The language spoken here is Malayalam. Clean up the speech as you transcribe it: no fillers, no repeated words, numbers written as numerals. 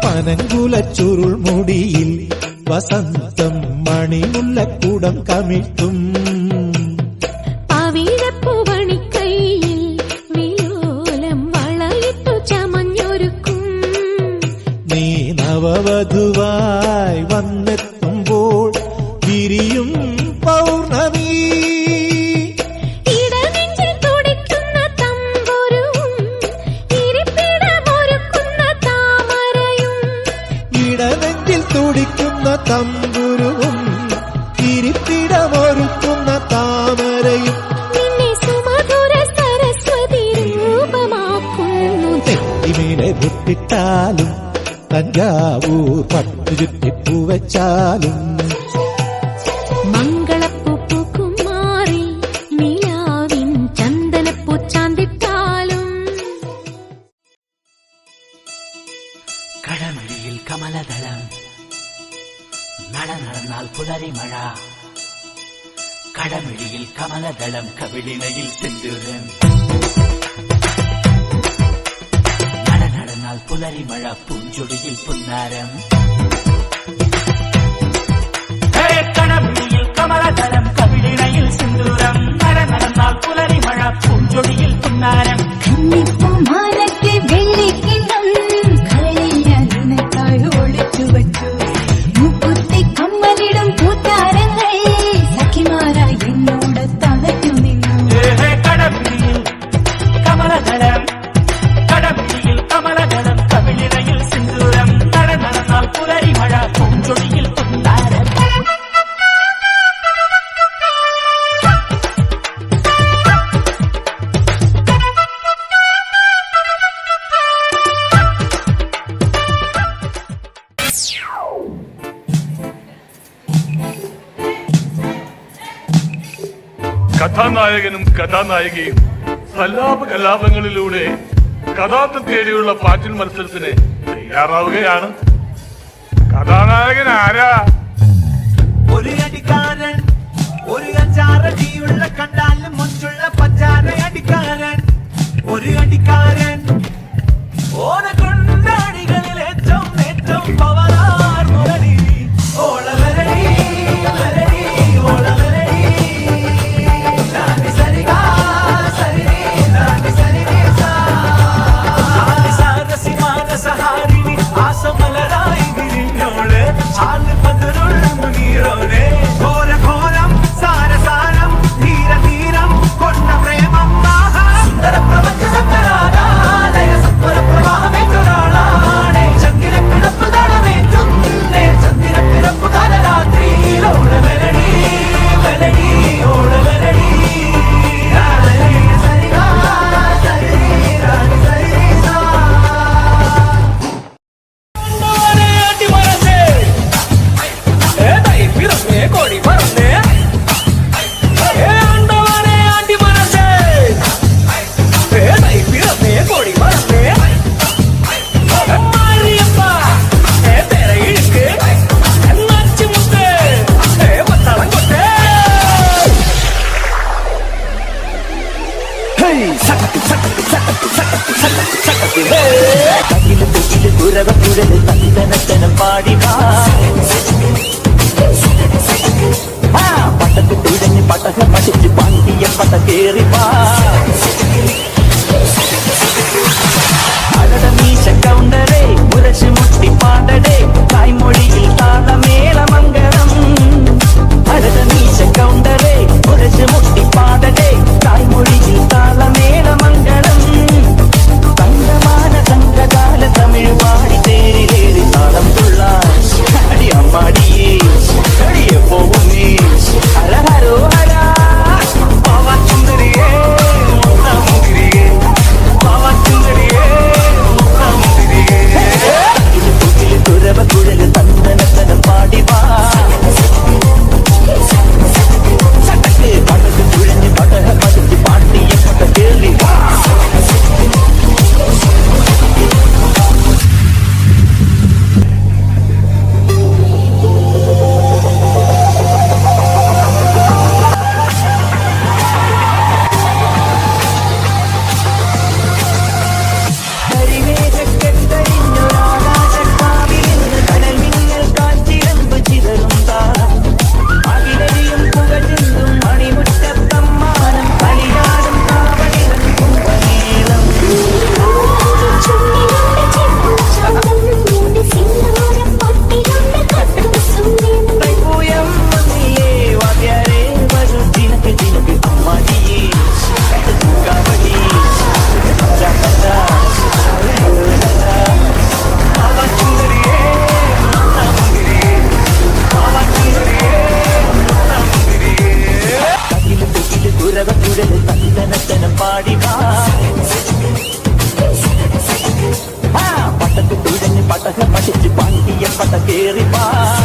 പനങ്കുല ചുരുൾമുടിയിൽ വസന്തം മണിമുല്ലക്കൂടം കമിഴ്ത്തും പവിഴപ്പൂവണിക്കൈയിൽ വിലോലം വളയിട്ടു ചമഞ്ഞൊരുക്കും നീ നവവധുവായി വന്നെത്തുമ്പോൾ വിരിയും പൗർണമി തുടിക്കുന്ന തമ്പുരുവും ഇരിപ്പിടമൊരുക്കുന്ന താമരയും നിന്നെ സുമധുര സരസ്വതി രൂപമാക്കുന്നു. തെറ്റിമീനെ മുട്ടിട്ടാലും തഞ്ചാവൂർ പട്ടു ചുറ്റിപ്പൂവച്ചാലും മംഗളപ്പൂക്കും മാറി നിലാവിൻ ചന്ദനപ്പൂ ചാന്തിട്ടാലും കടമഴിയിൽ കമലദളം നടന്നാൽ പുലരിമഴ കടമിഴിയിൽ കമലദളം കവിളിനയിൽ സിന്ദൂരം നടന്നാൽ പുലരിമഴ പൂഞ്ചൊടിയിൽ പുന്നാരം കടമിഴിയിൽ കമലദളം കവിളിനയിൽ സിന്ദൂരം നടന്നാൽ പുലരിമഴ പൂഞ്ചൊടിയിൽ പുന്നാരം കന്നിപ്പൂമാലത്തെ വെള്ളിക്കിണ്ണം കളിയായി ഒളിച്ചു വച്ചു മുക്കുത്തി കമ്മലിടും പൂത്താരങ്ങൾ സഖിമാരായി എന്നോട് തളച്ചു നിന്നു. കടമിഴിയിൽ കമലദളം കടമിഴിയിൽ കമലദളം കവിളിനയിൽ സിന്ദൂരം നടന്നാൽ പുലരിമഴ പൂഞ്ചൊടിയിൽ പുന്നാരം കഥാനായകനും കഥാനായികയും കലാപങ്ങളിലൂടെ കഥാർത്ഥ തേടിയുള്ള പാട്ടിൻ മത്സരത്തിന് തയ്യാറാവുകയാണ്. കഥാനായകൻ ആരാ? ഒരു അടിക്കാരൻ, ഒരു അച്ചാറടിയുള്ള കണ്ടാലും മുഞ്ചുള്ള പച്ചാര അടിക്കാരൻ, ഒരു അടിക്കാരൻ ഓന കൊണ്ടാടികളിൽ ഏറ്റവും പവറാർ മുരളി ഓളവരടി വരടി ഓളവരടി ആസമലരായി വിരിഞ്ഞോള് ആല് പതിരുള്ള മുനീറോനെ ഘോര ഘോരം സാരസാരം ധീര ധീരം കൊണ്ട പ്രേമം സുന്ദര പ്രപഞ്ച സങ്കരാലയ സത്വര പ്രവാഹമേറ്റൊരാളാണ് ചന്ദ്ര കിടപ്പ് തടമേറ്റുന്നേ ചന്ദ്ര കിടപ്പ് തലരാത്രിയിലോള വെലടി വെലടി ഓള വെലടി പാടി പട്ടക്ക് തിരഞ്ഞ് പട്ടക പഠിച്ച് പണ്ടിയ പട്ട കേറി അടട മീശ കൗണ്ടരേ മുരശ് മുട്ടി പാടടേ തായ്മൊഴിയിൽ താളമേള മംഗളം അടട മീശ കൗണ്ടരേ മുരശ് മുട്ടി പാടടേ തായ്മൊഴിയിൽ താളമേള മംഗളം തങ്കമാന സംഘകാല തമിഴ് പാടി തേരിലേറി താളം തുള്ളാൻ അടി അമ്മാടിയേ അടിയെ പോകും നീ ഹര ഹരോ ഹര പാവ സുന്ദരിയേ കേറി വാ